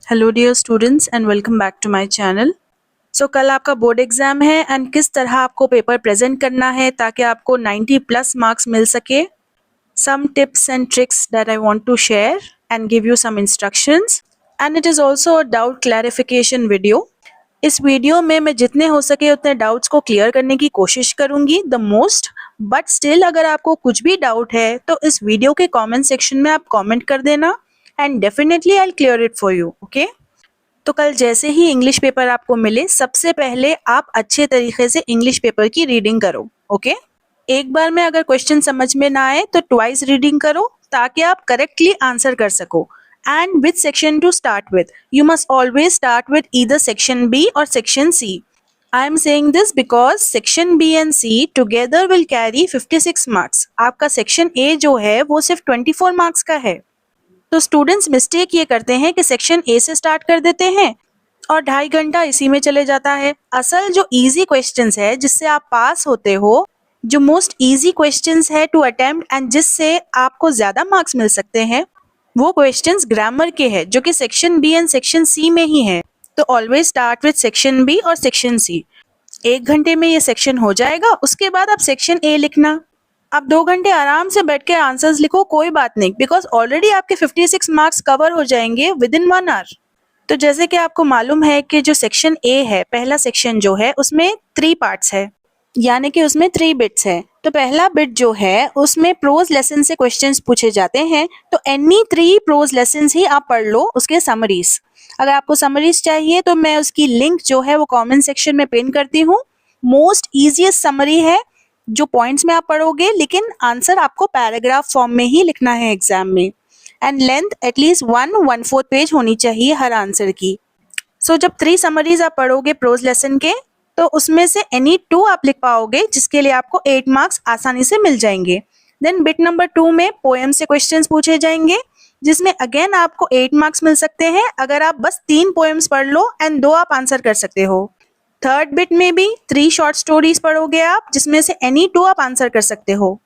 Hello dear students and welcome back to my channel. So कल आपका board exam है and किस तरह आपको पेपर प्रेजेंट करना है ताकि आपको 90 प्लस मार्क्स मिल सके। Some tips and tricks that I want to share and give you some instructions and it is also a doubt clarification video. इस वीडियो में मैं जितने हो सके उतने डाउट्स को क्लियर करने की कोशिश करूंगी द मोस्ट, बट स्टिल अगर आपको कुछ भी डाउट है तो इस वीडियो के कमेंट सेक्शन में आप कमेंट कर देना and definitely I will clear it for you. Okay, तो कल जैसे ही इंग्लिश पेपर आपको मिले सबसे पहले आप अच्छे तरीके से इंग्लिश पेपर की रीडिंग करो। ओके, एक बार में अगर क्वेश्चन समझ में ना आए तो ट्वाइस रीडिंग करो ताकि आप करेक्टली आंसर कर सको। And which section to start with, you must always start with either section B और section C. I am saying this because section B and C together will carry 56 marks. आपका section A जो है वो सिर्फ 24 marks का है। तो students mistake ये करते हैं कि सेक्शन ए से स्टार्ट कर देते हैं और 2.5 घंटा इसी में चले जाता है। असल जो इजी क्वेश्चंस है जिससे आप पास होते हो, जो मोस्ट इजी क्वेश्चंस है टू अटेम्प्ट एंड जिससे आपको ज्यादा मार्क्स मिल सकते हैं, वो क्वेश्चंस ग्रामर के हैं जो कि section B and section C में ही है। तो always start with section B और सेक्शन सी। 1 घंटे में ये सेक्शन हो जाएगा, उसके बाद आप सेक्शन ए लिखना। आप 2 घंटे आराम से बैठ के आंसर्स लिखो, कोई बात नहीं, बिकॉज ऑलरेडी आपके 56 मार्क्स कवर हो जाएंगे विद इन 1 आवर। तो जैसे कि आपको मालूम है कि जो सेक्शन ए है, पहला सेक्शन जो है उसमें 3 पार्ट्स है, यानी कि उसमें 3 बिट्स है। तो पहला बिट जो है उसमें प्रोज लेसन से क्वेश्चंस पूछे जाते हैं। तो एनी 3 प्रोज लेसन्स ही आप पढ़ लो, उसके समरीज। अगर आपको समरीज चाहिए तो मैं उसकी लिंक जो है वो कमेंट सेक्शन में पिन करती हूँ। मोस्ट ईजीएस्ट समरी है जो पॉइंट्स में आप पढ़ोगे, लेकिन आंसर आपको पैराग्राफ फॉर्म में ही लिखना है एग्जाम में। एंड लेंथ एटलीस्ट 1/4 पेज होनी चाहिए हर आंसर की। सो जब 3 समरीज आप पढ़ोगे प्रोज लेसन के, तो उसमें से एनी 2 आप लिख पाओगे, जिसके लिए आपको 8 मार्क्स आसानी से मिल जाएंगे। देन बिट नंबर 2 में पोएम से क्वेश्चंस पूछे जाएंगे, जिसमें अगेन आपको 8 मार्क्स मिल सकते हैं अगर आप बस 3 पोएम्स पढ़ लो एंड 2 आप आंसर कर सकते हो। थर्ड बिट में भी 3 शॉर्ट स्टोरीज पढ़ोगे आप, जिसमें से एनी 2 आप आंसर कर सकते हो।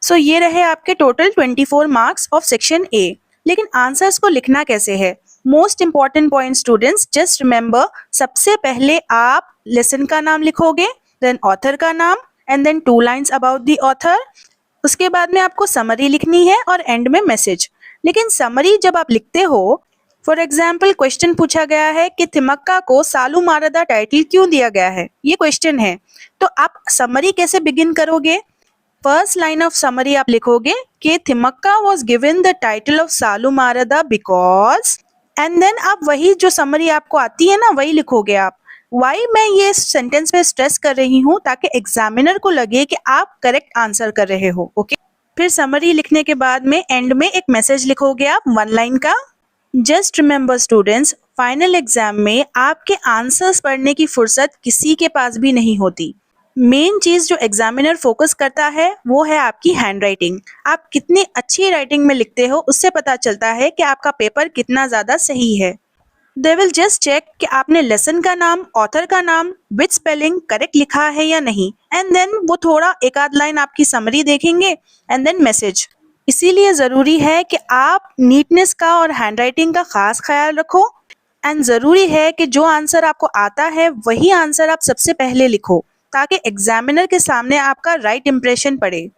सो ये रहे आपके total 24 marks of section A. लेकिन आंसर्स को लिखना कैसे है? Most important point students, just remember, सबसे पहले आप लेसन का नाम लिखोगे, देन ऑथर का नाम and then 2 lines about the author. उसके बाद में आपको समरी लिखनी है और एंड में मैसेज। लेकिन समरी जब आप लिखते हो, फॉर एग्जाम्पल क्वेश्चन पूछा गया है कि थिमक्का को सालू मारदा टाइटल क्यों दिया गया है, ये क्वेश्चन है, तो आप समरी कैसे बिगिन करोगे? फर्स्ट लाइन ऑफ समरी आप लिखोगे कि Thimmakka was given the title of Saalumarada because, and then आप वही जो समरी आपको आती है ना वही लिखोगे आप। वाई मैं ये सेंटेंस पे स्ट्रेस कर रही हूँ ताकि एग्जामिनर को लगे कि आप करेक्ट आंसर कर रहे हो। ओके, फिर समरी लिखने के बाद में एंड में एक मैसेज लिखोगे आप 1 लाइन का। Just remember students, final exam में आपके आंसर्स पढ़ने की फुर्सत किसी के पास भी नहीं होती। मेन चीज जो एग्जामिनर फोकस करता है वो है आपकी हैंड राइटिंग। आप कितनी अच्छी राइटिंग में लिखते हो उससे पता चलता है कि आपका पेपर कितना ज्यादा सही है। दे विल जस्ट चेक कि आपने लेसन का नाम, ऑथर का नाम विद स्पेलिंग करेक्ट लिखा है या नहीं, एंड देन वो थोड़ा एक आध लाइन आपकी समरी देखेंगे एंड देन मैसेज। इसीलिए ज़रूरी है कि आप नीटनेस का और हैंडराइटिंग का खास ख्याल रखो। एंड ज़रूरी है कि जो आंसर आपको आता है वही आंसर आप सबसे पहले लिखो, ताकि एग्जामिनर के सामने आपका राइट इंप्रेशन पड़े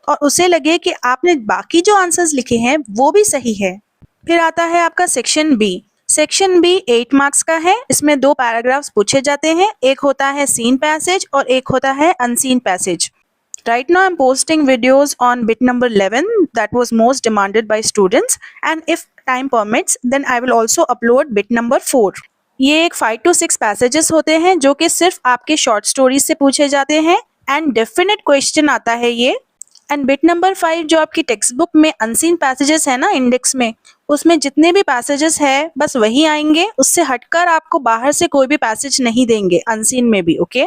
और उसे लगे कि आपने बाकी जो आंसर्स लिखे हैं वो भी सही है। फिर आता है आपका section B. Section B 8 marks का है। इसमें 2 पैराग्राफ्स पूछे जाते हैं, एक होता है सीन पैसेज और एक होता है unseen passage. Right now I'm posting videos on bit number 11 that was most demanded by students, and if time permits then I will also upload bit number 4. ये एक 5 to 6 passages होते हैं जो कि सिर्फ आपके short stories से पूछे जाते हैं and definite question आता है ये। एंड बिट नंबर 5 जो आपकी टेक्स्ट बुक में अनसीन पैसेजेस है ना इंडेक्स में, उसमें जितने भी पैसेजेस है बस वही आएंगे, उससे हटकर आपको बाहर से कोई भी पैसेज नहीं देंगे अनसीन में भी। ओके,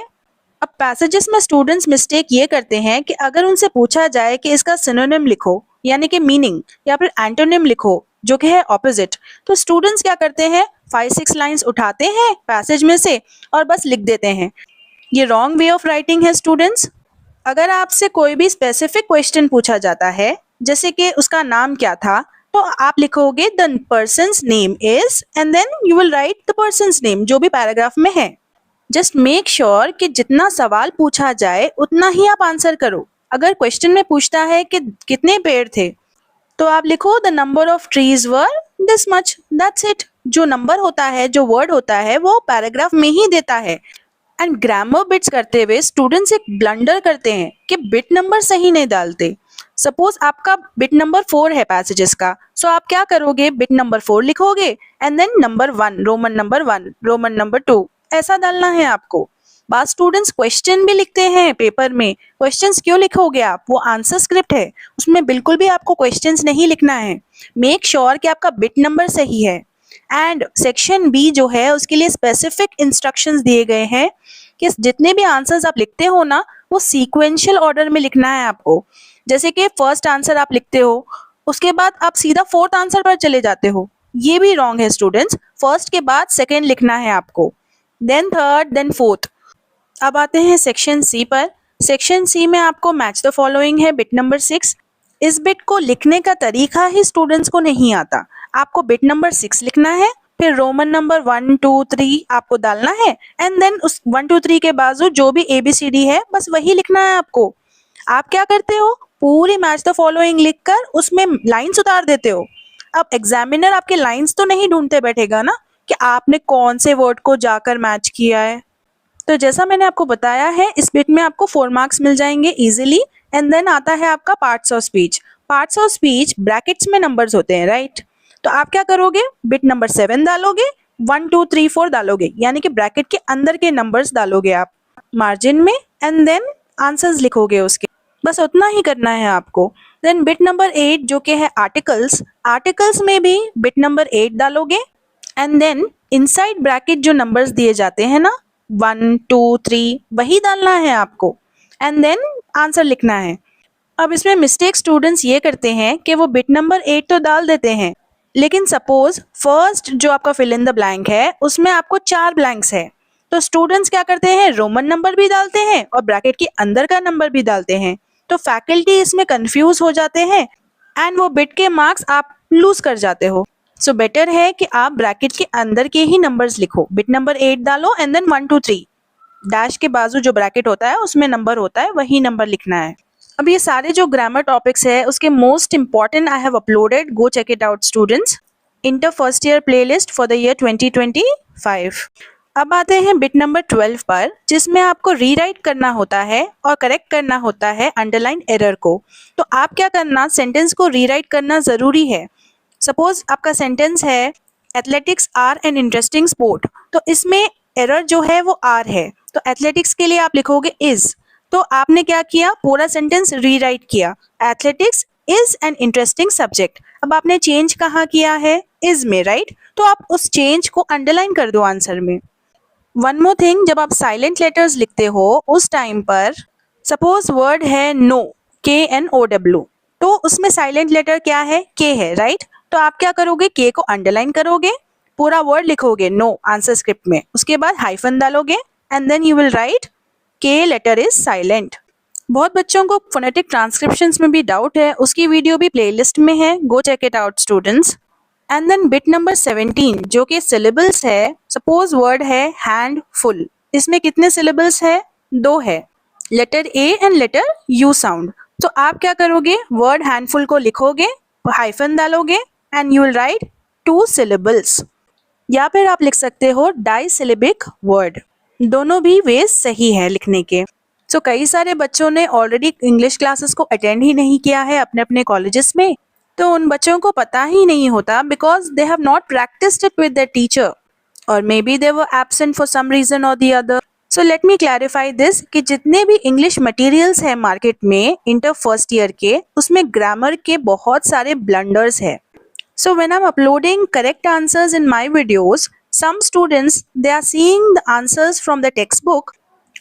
अब पैसेजेस में स्टूडेंट्स मिस्टेक ये करते हैं कि अगर उनसे पूछा जाए कि इसका सिनोनिम लिखो यानी कि मीनिंग, या फिर एंटोनिम लिखो जो कि है ऑपोजिट, तो स्टूडेंट्स क्या करते हैं 5-6 लाइंस उठाते हैं पैसेज में से और बस लिख देते हैं। ये रॉन्ग वे ऑफ राइटिंग है स्टूडेंट्स। अगर आपसे कोई भी स्पेसिफिक क्वेश्चन पूछा जाता है, जैसे कि उसका नाम क्या था, तो तो आप लिखोगे the person's name is and then you will write the person's name जो भी पैराग्राफ में है। जस्ट मेक श्योर कि जितना सवाल पूछा जाए उतना ही आप आंसर करो। अगर क्वेश्चन में पूछता है कि कितने पेड़ थे, तो आप लिखो the number of trees were this much, that's it. जो नंबर होता है, जो वर्ड होता है, वो पैराग्राफ में ही देता है। एंड ग्रामर बिट्स करते हुए स्टूडेंट्स एक ब्लंडर करते हैं कि बिट नंबर सही नहीं डालते। सपोज आपका बिट नंबर 4 है पैसेजेस का, सो आप क्या करोगे, बिट नंबर 4 लिखोगे and then number 1, Roman number 1, Roman number 2, ऐसा डालना है आपको। बाद स्टूडेंट्स क्वेश्चन भी लिखते हैं पेपर में। क्वेश्चंस क्यों लिखोगे आप, वो आंसर स्क्रिप्ट है, उसमें बिल्कुल भी आपको क्वेश्चंस नहीं लिखना है। मेक श्योर कि आपका बिट नंबर सही है। एंड सेक्शन बी जो है उसके लिए स्पेसिफिक इंस्ट्रक्शंस दिए गए हैं कि जितने भी आंसर्स आप लिखते हो ना, वो सीक्वेंशियल ऑर्डर में लिखना है आपको। जैसे कि फर्स्ट आंसर आप लिखते हो, उसके बाद आप सीधा फोर्थ आंसर पर चले जाते हो, ये भी रॉन्ग है स्टूडेंट्स। फर्स्ट के बाद सेकेंड लिखना है आपको, देन थर्ड, देन फोर्थ। अब आते हैं सेक्शन सी पर। सेक्शन सी में आपको मैच द फॉलोइंग है, बिट नंबर 6। इस बिट को लिखने का तरीका ही स्टूडेंट्स को नहीं आता। आपको बिट नंबर 6 लिखना है, फिर रोमन नंबर 1 2 3 आपको डालना है एंड देन उस 1 2 3 के बाजू जो भी ABCD है बस वही लिखना है आपको। आप क्या करते हो, पूरी मैच द फॉलोइंग लिखकर उसमें लाइन्स उतार देते हो। अब एग्जामिनर आपके लाइन्स तो नहीं ढूंढते बैठेगा ना कि आपने कौन से वर्ड को जाकर मैच किया है। तो जैसा मैंने आपको बताया है, इस बिट में आपको 4 मार्क्स मिल जाएंगे इजीली। एंड देन आता है आपका parts of speech. Parts of speech brackets में नंबर्स होते हैं, राइट। तो आप क्या करोगे, बिट नंबर 7 डालोगे, 1 2 3 4 डालोगे, यानी कि ब्रैकेट के अंदर के नंबर्स डालोगे आप मार्जिन में एंड देन आंसर्स लिखोगे उसके, बस उतना ही करना है आपको। देन बिट नंबर 8 जो कि है आर्टिकल्स, आर्टिकल्स में भी बिट नंबर 8 डालोगे एंड देन इनसाइड ब्रैकेट जो नंबर्स दिए जाते हैं ना 1 2 3 वही डालना है आपको एंड देन आंसर लिखना है। अब इसमें मिस्टेक स्टूडेंट्स ये करते हैं कि वो बिट नंबर 8 तो डाल देते हैं, लेकिन सपोज फर्स्ट जो आपका फिल इन द ब्लैंक है उसमें आपको 4 ब्लैंक्स है, तो स्टूडेंट्स क्या करते हैं, रोमन नंबर भी डालते हैं और ब्रैकेट के अंदर का नंबर भी डालते हैं। तो फैकल्टी इसमें कंफ्यूज हो जाते हैं एंड वो बिट के मार्क्स आप लूज कर जाते हो। सो बेटर है कि आप ब्रैकेट के अंदर के ही नंबर्स लिखो, बिट नंबर 8 डालो एंड देन 1 2 3 डैश के बाजू जो ब्रैकेट होता है उसमें नंबर होता है, वही नंबर लिखना है। अब ये सारे जो ग्रामर टॉपिक्स है उसके most important I have uploaded, go check it out students, inter first year playlist for the year 2025। अब आते हैं बिट नंबर 12 पर, जिसमें आपको रीराइट करना होता है और करेक्ट करना होता है अंडरलाइन एरर को। तो आप क्या करना, सेंटेंस को रीराइट करना जरूरी है। सपोज आपका सेंटेंस है athletics are an interesting sport, तो इसमें एरर जो है वो आर है, तो एथलेटिक्स के लिए आप लिखोगे इज। तो आपने क्या किया, पूरा सेंटेंस रीराइट किया, athletics is an interesting subject. अब आपने चेंज कहाँ किया है, इज में, राइट। तो आप उस चेंज को अंडरलाइन कर दो आंसर में। वन मोर थिंग, जब आप साइलेंट लेटर्स लिखते हो उस टाइम पर, सपोज वर्ड है नो, KNOW, तो उसमें साइलेंट लेटर क्या है, के है, राइट। तो आप क्या करोगे, के को अंडरलाइन करोगे, पूरा वर्ड लिखोगे नो आंसर स्क्रिप्ट में, उसके बाद हाइफन डालोगे and then you will write K letter is silent. बहुत बच्चों को फोनेटिक ट्रांसक्रिप्शंस में भी डाउट है, उसकी वीडियो भी प्लेलिस्ट में है, go check it out students. And then bit number 17 जो कि सिलेबल्स है। सपोज वर्ड है हैंड फुल, इसमें कितने सिलेबल्स है, 2 है, letter A and letter U sound. तो आप क्या करोगे, वर्ड हैंडफुल को लिखोगे, हाइफन डालोगे and you will right 2 syllables, या फिर आप लिख सकते हो डाइसिलेबिक वर्ड। दोनों भी वे सही है लिखने के। सो कई सारे बच्चों ने ऑलरेडी इंग्लिश क्लासेस को अटेंड ही नहीं किया है अपने अपने कॉलेजेस में, तो उन बच्चों को पता ही नहीं होता because they have not practised it with their teacher, और may be they were absent for some reason और the other. So let me clarify this कि जितने भी इंग्लिश मटेरियल्स हैं मार्केट में इंटर फर्स्ट ईयर के, उसमें ग्रामर के बहुत सारे ब्लंडर्स है। So when I'm uploading correct answers in my videos, some students, they are seeing the answers from the textbook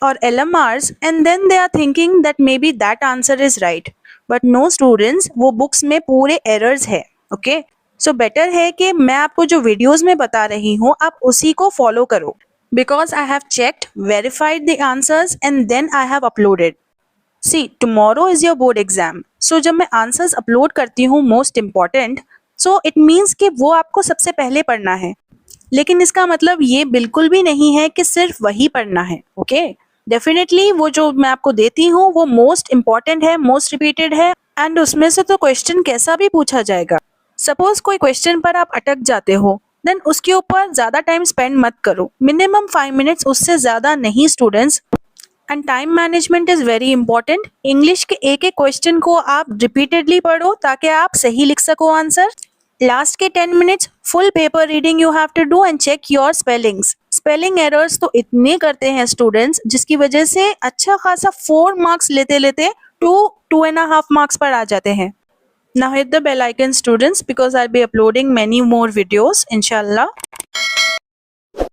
or LMRs and then they are thinking that maybe that answer is right. But no students, वो books में पूरे errors है, okay? So better है कि मैं आपको जो videos में बता रही हूँ आप उसी को follow करो, because I have checked, verified the answers and then I have uploaded. See, tomorrow is your board exam. So जब मैं answers upload करती हूँ most important, so it means कि वो आपको सबसे पहले पढ़ना है, लेकिन इसका मतलब ये बिल्कुल भी नहीं है कि सिर्फ वही पढ़ना है। ओके, डेफिनेटली वो जो मैं आपको देती हूँ वो मोस्ट इम्पॉर्टेंट है, मोस्ट रिपीटेड है, एंड उसमें से तो क्वेश्चन कैसा भी पूछा जाएगा। सपोज कोई क्वेश्चन पर आप अटक जाते हो, देन उसके ऊपर ज्यादा टाइम स्पेंड मत करो, मिनिमम 5 मिनट्स, उससे ज्यादा नहीं students. And time management is very important. English के एक एक क्वेश्चन को आप रिपीटेडली पढ़ो ताकि आप सही लिख सको आंसर। लास्ट के 10 minutes full paper reading you have to do and check your spellings. Spelling errors तो इतने करते हैं स्टूडेंट्स, जिसकी वजह से अच्छा खासा 4 मार्क्स लेते लेते 2.5 मार्क्स पर आ जाते हैं। Now hit the bell icon students, because I'll be uploading many more videos inshallah.